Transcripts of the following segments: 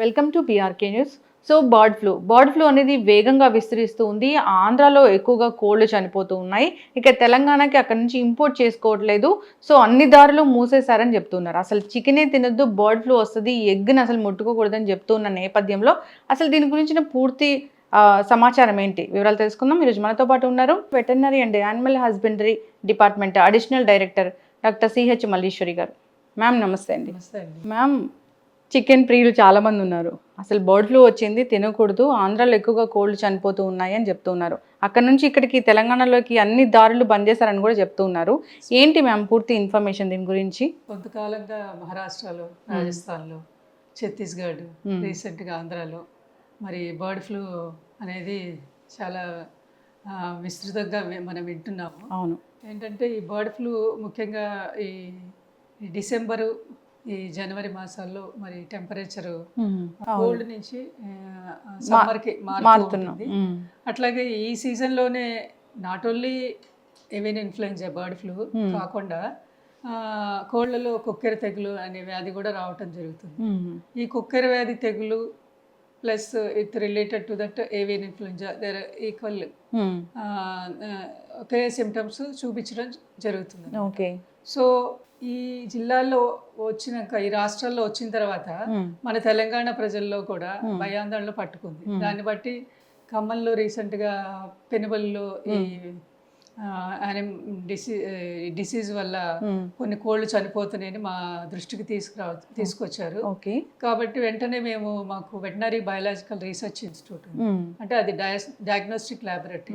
Welcome to BRK news. So bird flu అనేది వేగంగా విస్తరిస్తూ ఉంది. ఆంధ్రాలో ఎక్కువగా కోళ్లు చనిపోతూ ఉన్నాయి. ఇక తెలంగాణకి అక్కడ నుంచి ఇంపోర్ట్ చేసుకోవట్లేదు. సో అన్ని దారులు మూసేశారని చెప్తున్నారు. అసలు చికెనే తినొద్దు, బర్డ్ ఫ్లూ వస్తుంది, ఎగ్ని అసలు ముట్టుకోకూడదని చెప్తున్న నేపథ్యంలో అసలు దీని గురించిన పూర్తి సమాచారం ఏంటి, వివరాలు తెలుసుకుందాం. ఈరోజు మనతో పాటు ఉన్నారు veterinary and animal husbandry department additional director doctor CH Malleswari గారు. మ్యామ్ నమస్తే అండి. మ్యామ్, చికెన్ ప్రియులు చాలామంది ఉన్నారు. అసలు బర్డ్ ఫ్లూ వచ్చింది, తినకూడదు, ఆంధ్రాలో ఎక్కువగా కోళ్ళు చనిపోతూ ఉన్నాయి అని చెప్తున్నారు. అక్కడ నుంచి ఇక్కడికి తెలంగాణలోకి అన్ని దారులు బంద్ చేశారని కూడా చెప్తూ ఉన్నారు. ఏంటి మ్యామ్ పూర్తి ఇన్ఫర్మేషన్ దీని గురించి? కొంతకాలంగా మహారాష్ట్రలో, రాజస్థాన్లో, ఛత్తీస్గఢ్, రీసెంట్గా ఆంధ్రాలో మరి బర్డ్ ఫ్లూ అనేది చాలా విస్తృతంగా మనం వింటున్నాము. అవును. ఏంటంటే ఈ బర్డ్ ఫ్లూ ముఖ్యంగా ఈ డిసెంబరు, ఈ జనవరి మాసాల్లో మరి టెంపరేచరు కోల్డ్ నుంచి సమ్మర్కి మారుతుంది. అట్లాగే ఈ సీజన్లోనే not only avian influenza bird flu కాకుండా కోళ్లలో కొక్కెర తెగులు అనే వ్యాధి కూడా రావటం జరుగుతుంది. ఈ కొక్కెర వ్యాధి తెగులు plus it related to that avian influenza there equal ఒకే సిమ్టమ్స్ చూపించడం జరుగుతుంది. ఓకే. సో ఈ జిల్లాల్లో వచ్చినాక, ఈ రాష్ట్రాల్లో వచ్చిన తర్వాత మన తెలంగాణ ప్రజల్లో కూడా భయాందోళన పట్టుకుంది. దాన్ని బట్టి ఖమ్మంలో రీసెంట్గా పెనుబల్లో ఈ డిసీజ్ వల్ల కొన్ని కోళ్ళు చనిపోతున్నాయని మా దృష్టికి తీసుకొచ్చారు. కాబట్టి వెంటనే మాకు వెటనరీ బయాలజికల్ రీసెర్చ్ ఇన్స్టిట్యూట్ అంటే అది డయాగ్నోస్టిక్ ల్యాబొరేటరీ,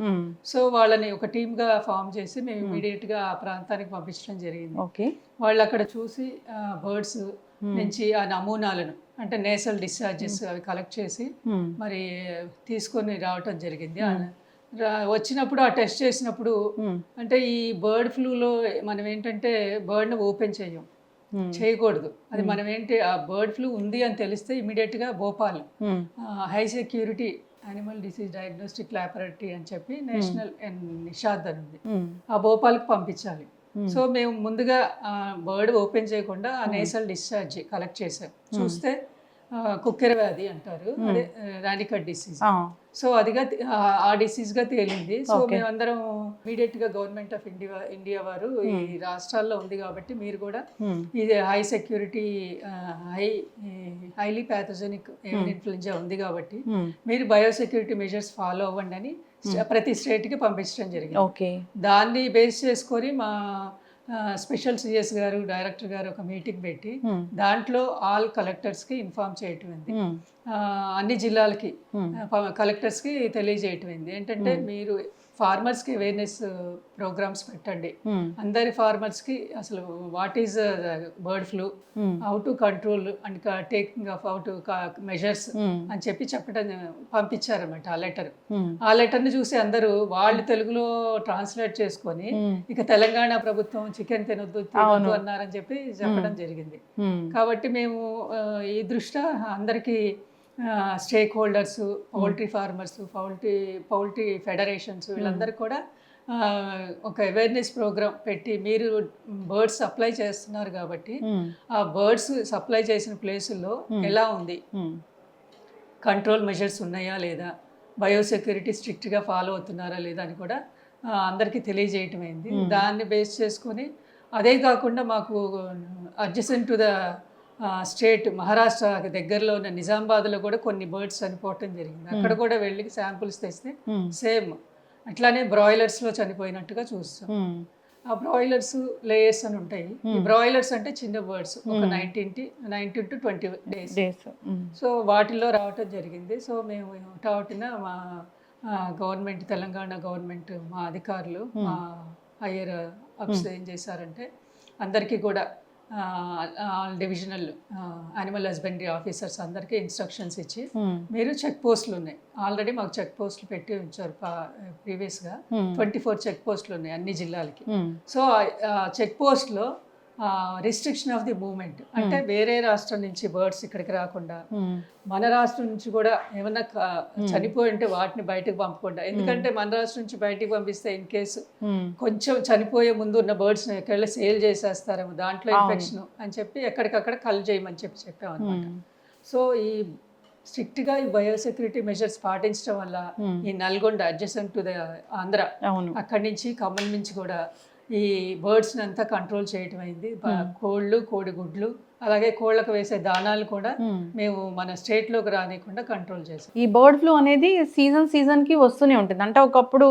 సో వాళ్ళని ఒక టీమ్గా ఫామ్ చేసి మేము ఇమీడియట్గా ఆ ప్రాంతానికి పంపించడం జరిగింది. వాళ్ళు అక్కడ చూసి బర్డ్స్ నుంచి ఆ నమూనాలను అంటే నేసల్ డిశ్చార్జెస్ అవి కలెక్ట్ చేసి మరి తీసుకొని రావటం జరిగింది. వచ్చినప్పుడు ఆ టెస్ట్ చేసినప్పుడు అంటే ఈ బర్డ్ ఫ్లూలో మనం ఏంటంటే బర్డ్ని ఓపెన్ చేయకూడదు. అది మనం ఏంటి ఆ బర్డ్ ఫ్లూ ఉంది అని తెలిస్తే ఇమీడియట్గా Bhopal high security animal disease diagnostic laboratory అని చెప్పి నేషనల్ నిషాద్ అని ఉంది, ఆ భోపాల్కి పంపించాలి. సో మేము ముందుగా బర్డ్ ఓపెన్ చేయకుండా ఆ నేసల్ డిశ్చార్జ్ కలెక్ట్ చేసాం. చూస్తే కుక్కెర వ్యాధి అంటారు, అదే రానికట్ డిసీజ్. సో అదిగా ఆ డిసీజ్గా తేలింది. సో మేమందరం ఇమీడియట్గా గవర్నమెంట్ ఆఫ్ ఇండియా వారు ఈ రాష్ట్రాల్లో ఉంది కాబట్టి మీరు కూడా ఇది high security highly pathogenic avian influenza ఉంది కాబట్టి మీరు బయోసెక్యూరిటీ మెజర్స్ ఫాలో అవ్వండి అని ప్రతి స్టేట్కి పంపించడం జరిగింది. దాన్ని బేస్ చేసుకొని మా స్పెషల్ సిఎస్ గారు, డైరెక్టర్ గారు ఒక మీటింగ్ పెట్టి దాంట్లో ఆల్ కలెక్టర్స్కి ఇన్ఫార్మ్ చేయటమైంది, అన్ని జిల్లాలకి కలెక్టర్స్కి తెలియజేయటమైంది. ఏంటంటే మీరు ఫార్మర్స్కి అవేర్నెస్ ప్రోగ్రామ్స్ పెట్టండి, అందరి ఫార్మర్స్కి అసలు what is bird flu, how to control and taking of how to measures అని చెప్పడం పంపించారన్నమాట ఆ లెటర్ని చూసి అందరూ వాళ్ళు తెలుగులో ట్రాన్స్లేట్ చేసుకొని ఇక తెలంగాణ ప్రభుత్వం చికెన్ తినొద్దు అన్నారని చెప్పడం జరిగింది. కాబట్టి మేము ఈ దృష్ట్యా అందరికీ stake holders, poultry farmers, poultry federations వీళ్ళందరూ కూడా ఒక అవేర్నెస్ ప్రోగ్రామ్ పెట్టి మీరు బర్డ్స్ సప్లై చేస్తున్నారు కాబట్టి ఆ బర్డ్స్ సప్లై చేసిన ప్లేసుల్లో ఎలా ఉంది, కంట్రోల్ మెజర్స్ ఉన్నాయా లేదా, బయోసెక్యూరిటీ స్ట్రిక్ట్గా ఫాలో అవుతున్నారా లేదా అని కూడా అందరికీ తెలియజేయటమైంది. దాన్ని బేస్ చేసుకొని అదే కాకుండా మాకు adjacent to the state Maharashtra దగ్గరలో ఉన్న నిజామాబాద్లో కూడా కొన్ని బర్డ్స్ చనిపోవటం జరిగింది. అక్కడ కూడా వెళ్ళి శాంపుల్స్ తెస్తే సేమ్ అట్లానే బ్రాయిలర్స్లో చనిపోయినట్టుగా చూస్తాం. ఆ బ్రాయిలర్స్ లేయర్స్ అని ఉంటాయి. ఈ బ్రాయిలర్స్ అంటే చిన్న బర్డ్స్, ఒక 19 to 20 డేస్. సో వాటిల్లో రావటం జరిగింది. సో మేము వాటిన మా గవర్నమెంట్, తెలంగాణ గవర్నమెంట్, మా అధికారులు, మా హయ్యర్ అప్స్ ఏం చేశారంటే అందరికీ కూడా డివిజనల్ యానిమల్ హస్బెండరీ ఆఫీసర్స్ అందరికీ ఇన్స్ట్రక్షన్స్ ఇచ్చి మీరు చెక్ పోస్టులు ఉన్నాయి, ఆల్రెడీ మాకు చెక్ పోస్టులు పెట్టి ఉంచారు ప్రీవియస్గా 24 చెక్ పోస్టులు ఉన్నాయి అన్ని జిల్లాలకి. సో చెక్ పోస్ట్లో రిస్ట్రిక్షన్ ఆఫ్ ది మూవ్మెంట్ అంటే వేరే రాష్ట్రం నుంచి బర్డ్స్ ఇక్కడికి రాకుండా మన రాష్ట్రం నుంచి కూడా ఏమన్నా చనిపోయి ఉంటే వాటిని బయటకు పంపకుండా, ఎందుకంటే మన రాష్ట్రం నుంచి బయటకు పంపిస్తే ఇన్ కేసు కొంచెం చనిపోయే ముందు ఉన్న బర్డ్స్ ఎక్కడ సేల్ చేసేస్తారేమో, దాంట్లో ఇన్ఫెక్షన్ అని చెప్పి ఎక్కడికక్కడ కల్ చేయమని చెప్పామన్నమాట. సో ఈ స్ట్రిక్ట్గా ఈ బయోసెక్యూరిటీ మెజర్స్ పాటించడం వల్ల ఈ Nalgonda adjacent to the Andhra, అవును. అక్కడి నుంచి ఖమ్మం నుంచి కూడా ఈ బర్డ్స్ని అంతా కంట్రోల్ చేయటం అయింది. కోళ్ళు, కోడిగుడ్లు, అలాగే కోళ్ళకు వేసే దానాలు కూడా మేము మన స్టేట్లోకి రానికుండా కంట్రోల్ చేసాం. ఈ బర్డ్ ఫ్లూ అనేది సీజన్కి వస్తూనే ఉంటుంది, అంటే ఒకప్పుడు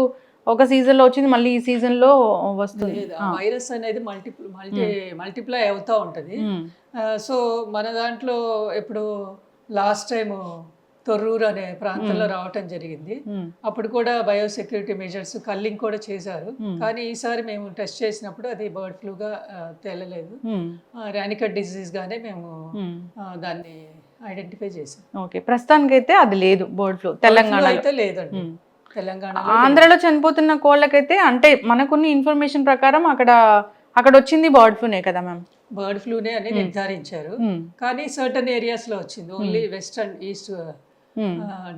ఒక సీజన్లో వచ్చింది మళ్ళీ ఈ సీజన్లో వస్తుంది. వైరస్ అనేది మల్టిప్లై అవుతూ ఉంటుంది. సో మన దాంట్లో ఇప్పుడు లాస్ట్ టైం తొర్రూరు అనే ప్రాంతంలో రావటం జరిగింది. అప్పుడు కూడా బయోసెక్యూరిటీ మెజర్స్ కల్లింగ్ కూడా చేశారు. కానీ ఈసారి మేము టెస్ట్ చేసినప్పుడు అది బర్డ్ ఫ్లూగా తేలలేదు, రానికట్ డిసీజ్ గానే మేము దాన్ని ఐడెంటిఫై చేసాం. ఓకే, ప్రస్తుతానికి అయితే అది లేదు బర్డ్ ఫ్లూ తెలంగాణ అయితే లేదండి. తెలంగాణ ఆంధ్రలో చనిపోతున్న కోళ్ళకైతే అంటే మనకున్న ఇన్ఫర్మేషన్ ప్రకారం అక్కడ వచ్చింది బర్డ్ ఫ్లూనే కదా మ్యామ్? బర్డ్ ఫ్లూనే అని నిర్ధారించారు, కానీ సర్టన్ ఏరియాస్ లో వచ్చింది. ఓన్లీ వెస్టర్న్ ఈస్ట్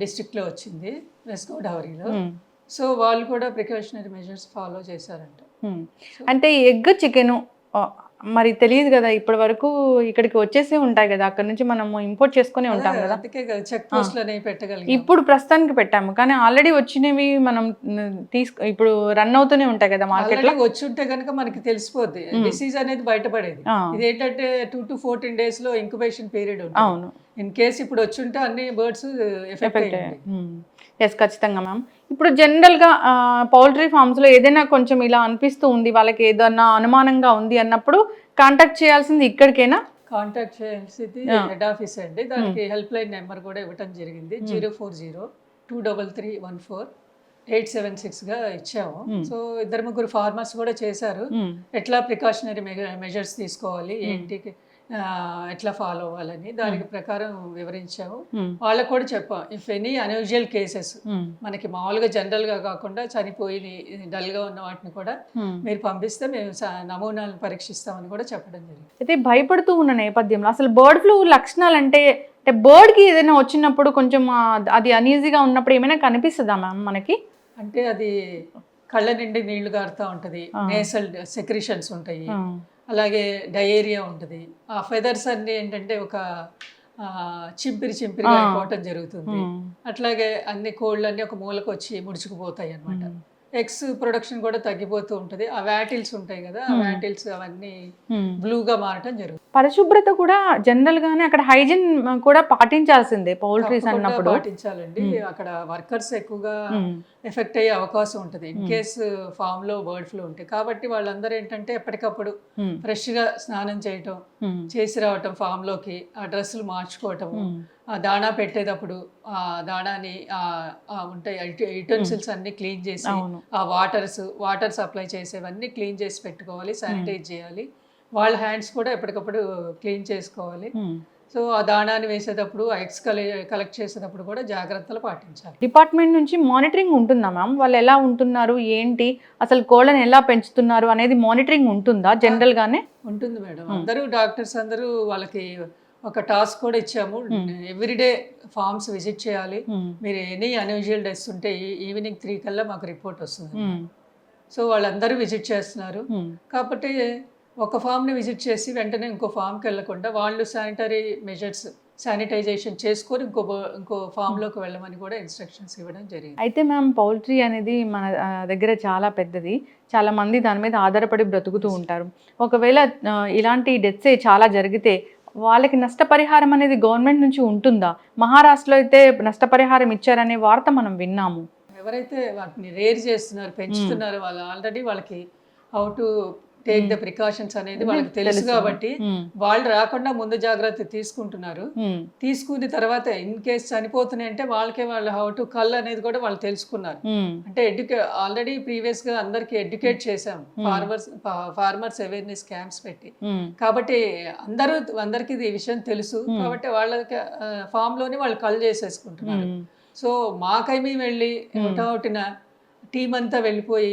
డిస్ట్రిక్ట్ లో వచ్చింది, వెస్ట్ గోదావరిలో. సో వాళ్ళు కూడా ప్రికాషనరీ మెజర్స్ ఫాలో చేశారంట. అంటే ఎగ్ చికెన్ మరి తెలియదు కదా ఇప్పటి వరకు, ఇక్కడికి వచ్చేసి ఉంటాయి కదా, అక్కడ నుంచి మనం ఇంపోర్ట్ చేసుకుని ఉంటాం కదా, అందుకే చెక్ పోస్ట్ అనేవి పెట్టగలిగాం. ఇప్పుడు ప్రస్తుతానికి పెట్టాము, కానీ ఆల్రెడీ వచ్చినవి మనం ఇప్పుడు రన్ అవుతూనే ఉంటాయి కదా మార్కెట్ లో. వచ్చి ఉంటే కనుక మనకి తెలిసిపోద్ది డిసీజ్ అనేది బయటపడేది. ఇది ఏంటంటే 2 to 14 days లో ఇంక్యుబేషన్ పీరియడ్ ఉంటుంది. అవును, ఇన్ కేస్ ఇప్పుడు వచ్చి ఉంటే అన్ని బర్డ్స్ ఎఫెక్ట్ అయ్యాయి. ఎస్, ఖచ్చితంగా మ్యామ్. ఇప్పుడు జనరల్గా పౌల్ట్రీ ఫార్మ్స్లో ఏదైనా కొంచెం ఇలా అనిపిస్తూ ఉంది, వాళ్ళకి ఏదన్నా అనుమానంగా ఉంది అన్నప్పుడు కాంటాక్ట్ చేయాల్సింది ఇక్కడికేనా? కాంటాక్ట్ చేయాల్సింది హెడ్ ఆఫీస్ అండి. దానికి హెల్ప్ లైన్ నెంబర్ కూడా ఇవ్వటం జరిగింది, 040-233-14876గా ఇచ్చాము. సో 2-3 ఫార్మర్స్ కూడా చేశారు, ఎట్లా ప్రికాషనరీ మెజర్స్ తీసుకోవాలి, ఏంటి ఎట్లా ఫాలో అవ్వాలని దానికి ప్రకారం వివరించాము. వాళ్ళకు కూడా చెప్పాం, ఇఫ్ ఎనీ అన్యూజువల్ కేసెస్ మనకి మామూలుగా జనరల్ గా కాకుండా చనిపోయి డల్ గా ఉన్న వాటిని కూడా మీరు పంపిస్తే మేము నమూనాలను పరీక్షిస్తామని కూడా చెప్పడం జరిగింది. అయితే భయపడుతూ ఉన్న నేపథ్యంలో అసలు బర్డ్ ఫ్లూ లక్షణాలు అంటే బర్డ్ కి ఏదైనా వచ్చినప్పుడు కొంచెం అది అనీజీగా ఉన్నప్పుడు ఏమైనా కనిపిస్తుందా మ్యామ్ మనకి? అంటే అది కళ్ళ నిండి నీళ్లు గారుతూ ఉంటుంది, నేసల్ సెక్రిషన్స్ ఉంటాయి, అలాగే డయేరియా ఉంటుంది. ఆ ఫెదర్స్ అన్ని ఏంటంటే ఒక చింపిరిగా అయిపోవటం జరుగుతుంది. అట్లాగే అన్ని కోళ్ళన్నీ ఒక మూలకు వచ్చి ముడుచుకుపోతాయి అన్నమాట. ఎగ్స్ ప్రొడక్షన్ కూడా తగ్గిపోతూ ఉంటుంది. ఆ వ్యాటిల్స్ ఉంటాయి కదా, ఆ వ్యాటిల్స్ అవన్నీ బ్లూగా మారటం జరుగుతుంది. పరిశుభ్రత కూడా జనరల్ గానే అక్కడ హైజీన్ కూడా పాటించాల్సిందే పౌల్ట్రీస్ అన్నప్పుడు. పాటించాలండి. అక్కడ వర్కర్స్ ఎక్కువగా ఎఫెక్ట్ అయ్యే అవకాశం ఉంటుంది ఇన్ కేసు ఫామ్ లో బర్డ్ ఫ్లూ ఉంటే. కాబట్టి వాళ్ళందరూ ఏంటంటే ఎప్పటికప్పుడు ఫ్రెష్ గా స్నానం చేయటం, చేసి రావటం ఫామ్ లోకి, ఆ డ్రెస్సులు మార్చుకోవటం, ఆ దాణా పెట్టేటప్పుడు ఆ దాణాని ఉంటాయి యుటెన్సిల్స్ అన్ని క్లీన్ చేసి, ఆ వాటర్ సప్లై చేసేవన్నీ క్లీన్ చేసి పెట్టుకోవాలి, శానిటైజ్ చేయాలి. వాళ్ళ హ్యాండ్స్ కూడా ఎప్పటికప్పుడు క్లీన్ చేసుకోవాలి. సో ఆ దాణాన్ని వేసేటప్పుడు, ఆ ఎగ్స్ కలెక్ట్ చేసేటప్పుడు కూడా జాగ్రత్తలు పాటించాలి. డిపార్ట్మెంట్ నుంచి మానిటరింగ్ ఉంటుందా మ్యామ్? వాళ్ళు ఎలా ఉంటున్నారు, ఏంటి, అసలు కోళ్ళని ఎలా పెంచుతున్నారు అనేది మానిటరింగ్ ఉంటుందా జనరల్ గానే? ఉంటుంది మేడం. అందరూ డాక్టర్స్ అందరూ వాళ్ళకి ఒక టాస్క్ కూడా ఇచ్చాము, ఎవ్రీడే ఫార్మ్స్ విజిట్ చేయాలి. మీరు ఎనీ అన్యూజువల్ డెత్స్ ఉంటే ఈవినింగ్ 3 కల్లా మాకు రిపోర్ట్ వస్తుంది. సో వాళ్ళందరూ విజిట్ చేస్తున్నారు. కాబట్టి ఒక ఫామ్ని విజిట్ చేసి వెంటనే ఇంకో ఫామ్కి వెళ్ళకుండా వాళ్ళు శానిటరీ మెజర్స్ శానిటైజేషన్ చేసుకొని ఇంకో ఫామ్లోకి వెళ్ళమని కూడా ఇన్స్ట్రక్షన్స్ ఇవ్వడం జరిగింది. అయితే మ్యామ్, పౌల్ట్రీ అనేది మన దగ్గర చాలా పెద్దది, చాలా మంది దాని మీద ఆధారపడి బ్రతుకుతూ ఉంటారు. ఒకవేళ ఇలాంటి డెత్సే చాలా జరిగితే వాళ్ళకి నష్టపరిహారం అనేది గవర్నమెంట్ నుంచి ఉంటుందా? మహారాష్ట్రలో అయితే నష్టపరిహారం ఇచ్చారనే వార్త మనం విన్నాము. ఎవరైతే వాటిని రేర్ చేస్తున్నారు, పెంచుతున్నారు, వాళ్ళు ఆల్రెడీ వాళ్ళకి how to take the precautions అనేది వాళ్ళకి తెలుసు కాబట్టి వాళ్ళు రాకుండా ముందు జాగ్రత్త తీసుకుంటున్నారు. తీసుకున్న తర్వాత ఇన్ కేస్ చనిపోతున్నాయి అంటే వాళ్ళ హౌ టు కల్ అనేది కూడా వాళ్ళు తెలుసుకున్నారు. అంటే ఆల్రెడీ ప్రీవియస్ గా అందరికి ఎడ్యుకేట్ చేసాం, ఫార్మర్స్ అవేర్నెస్ క్యాంప్స్ పెట్టి. కాబట్టి అందరికి ఈ విషయం తెలుసు కాబట్టి వాళ్ళకి ఫామ్ లోనే వాళ్ళు కల్ చేసేసుకుంటున్నారు. సో మాకైమీ వెళ్ళి ఒకటిన టీమ్ అంతా వెళ్ళిపోయి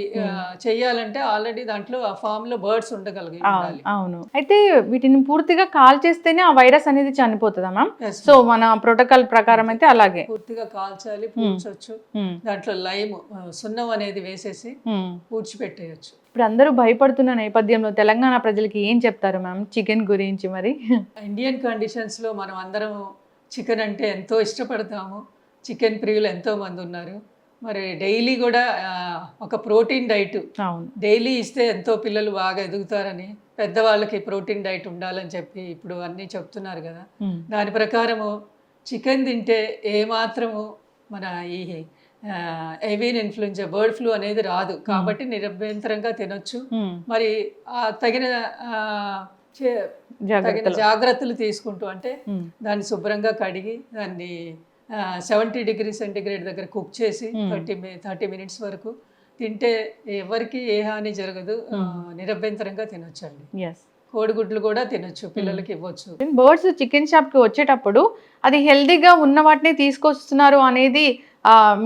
చెయ్యాలంటే ఆల్రెడీ దాంట్లో ఆ ఫామ్ లో బర్డ్స్ ఉండగలిగి ఉండాలి. అవును. అయితే వీటిని పూర్తిగా కాల్ చేస్తేనే ఆ వైరస్ అనేది చనిపోతుందా మ్యామ్? సో మన ప్రోటోకాల్ ప్రకారం అయితే అలాగే పూర్తిగా కాల్చాలి, పూడ్చొచ్చు. దాంట్లో లైమ్ సున్నం అనేది వేసేసి పూడ్చిపెట్టేయచ్చు. ఇప్పుడు అందరూ భయపడుతున్న నేపథ్యంలో తెలంగాణ ప్రజలకి ఏం చెప్తారు మ్యామ్ చికెన్ గురించి? మరి ఇండియన్ కండిషన్స్ లో మనం అందరం చికెన్ అంటే ఎంతో ఇష్టపడతాము. చికెన్ ప్రియులు ఎంతోమంది ఉన్నారు. మరి డైలీ కూడా ఒక ప్రోటీన్ డైట్ అవును. డైలీ ఇస్తే ఎంతో పిల్లలు బాగా ఎదుగుతారని, పెద్దవాళ్ళకి ప్రోటీన్ డైట్ ఉండాలని చెప్పి ఇప్పుడు అన్నీ చెప్తున్నారు కదా. దాని ప్రకారము చికెన్ తింటే ఏమాత్రము మన ఈ ఏవియన్ ఇన్ఫ్లుయెంజా, బర్డ్ ఫ్లూ అనేది రాదు. కాబట్టి నిరభ్యంతరంగా తినొచ్చు. మరి తగిన తగిన జాగ్రత్తలు తీసుకుంటూ, అంటే దాన్ని శుభ్రంగా కడిగి దాన్ని 70 డిగ్రీ సెంటిగ్రేడ్ దగ్గర కుక్ చేసి 30 మినిట్స్ వరకు తింటే ఎవరికి ఏ హాని జరగదు. నిరభ్యంతరంగా తినొచ్చండి. కోడిగుడ్లు కూడా తినొచ్చు, పిల్లలకి ఇవ్వచ్చు. బర్డ్స్ చికెన్ షాప్కి వచ్చేటప్పుడు అది హెల్దీగా ఉన్న వాటిని తీసుకొస్తున్నారు అనేది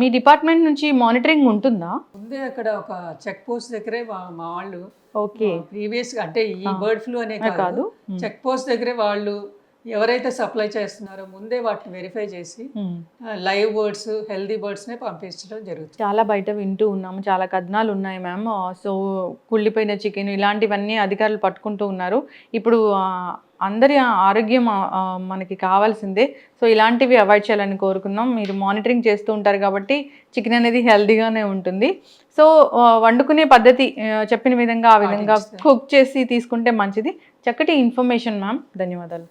మీ డిపార్ట్మెంట్ నుంచి మానిటరింగ్ ఉంటుందా? ముందే అక్కడ ఒక చెక్ పోస్ట్ దగ్గరే మా వాళ్ళు ఓకే ప్రీవియస్, అంటే ఈ బర్డ్ ఫ్లూ అనే కాదు, చెక్ పోస్ట్ దగ్గరే వాళ్ళు ఎవరైతే సప్లై చేస్తున్నారో ముందే వాటిని వెరిఫై చేసి లైవ్ బర్డ్స్, హెల్దీ బర్డ్స్నే పంపించడం జరుగుతుంది. చాలా బయట వింటూ ఉన్నాము, చాలా కథనాలు ఉన్నాయి మ్యామ్. సో కుళ్ళిపోయిన చికెన్ ఇలాంటివన్నీ అధికారులు పట్టుకుంటూ ఉన్నారు. ఇప్పుడు అందరి ఆరోగ్యం మనకి కావాల్సిందే. సో ఇలాంటివి అవాయిడ్ చేయాలని కోరుకున్నాం. మీరు మానిటరింగ్ చేస్తూ ఉంటారు కాబట్టి చికెన్ అనేది హెల్దీగానే ఉంటుంది. సో వండుకునే పద్ధతి చెప్పిన విధంగా ఆ విధంగా కుక్ చేసి తీసుకుంటే మంచిది. చక్కటి ఇన్ఫర్మేషన్ మ్యామ్, ధన్యవాదాలు.